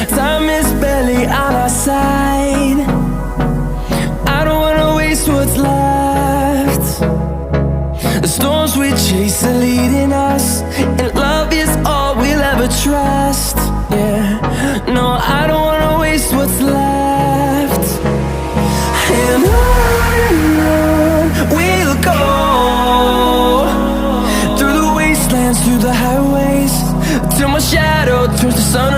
Time is barely on our side. I don't wanna waste what's left. The storms we chase are leading us, and love is all we'll ever trust. Yeah, no, I don't wanna waste what's left. And on we'll go, through the wastelands, through the highways, till my shadow turns to sun